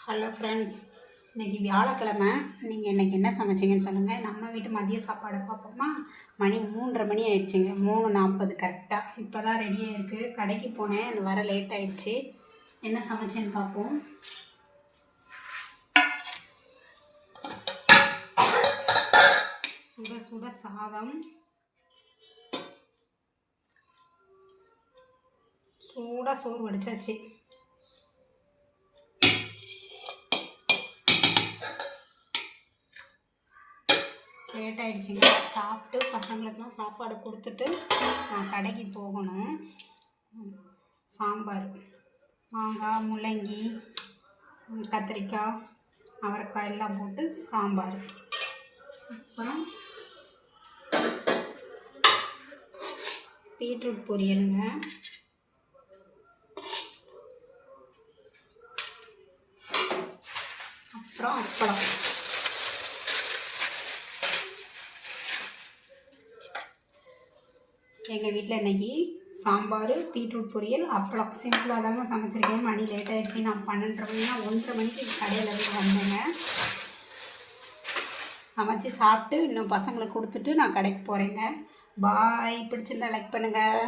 Hello friends, இன்றைக்கி வியாழக்கிழமை. நீங்கள் இன்றைக்கி என்ன சமைச்சிங்கன்னு சொல்லுங்கள். நம்ம வீட்டு மதிய சாப்பாடு பார்ப்போமா? மணி 3:30 ஆயிடுச்சுங்க. 3:40 கரெக்டாக. இப்போ தான் ரெடியாக இருக்குது. கடைக்கு போனேன், வர லேட் ஆகிடுச்சு. என்ன சமைச்சேன்னு பார்ப்போம். சுட சுட சாதம், சூடாக சோறு வடிச்சாச்சு. லேட் ஆகிடுச்சிங்க. சாப்பிட்டு பசங்களுக்குலாம் சாப்பாடு கொடுத்துட்டு நான் கடைக்கு போகணும். சாம்பார், மாங்காய், முள்ளங்கி, கத்திரிக்காய், அவரைக்காய் எல்லாம் போட்டு சாம்பார். அப்புறம் பீட்ரூட் பொரியலுங்க. அப்புறம் அப்பளம். எங்கள் வீட்டில் இன்றைக்கி சாம்பார், பீட்ரூட் பொரியல், அப்பளம். சிம்பிளாக தாங்க சமைச்சிருக்கேன். மணி லேட் ஆகிடுச்சு. நான் 1:30 மணிக்கு கடையில் போய் வந்தேங்க. சமைச்சு சாப்பிட்டு இன்னும் பசங்களுக்கு கொடுத்துட்டு நான் கடைக்கு போகிறேங்க. பாய். பிடிச்சிருந்தா லைக் பண்ணுங்கள்.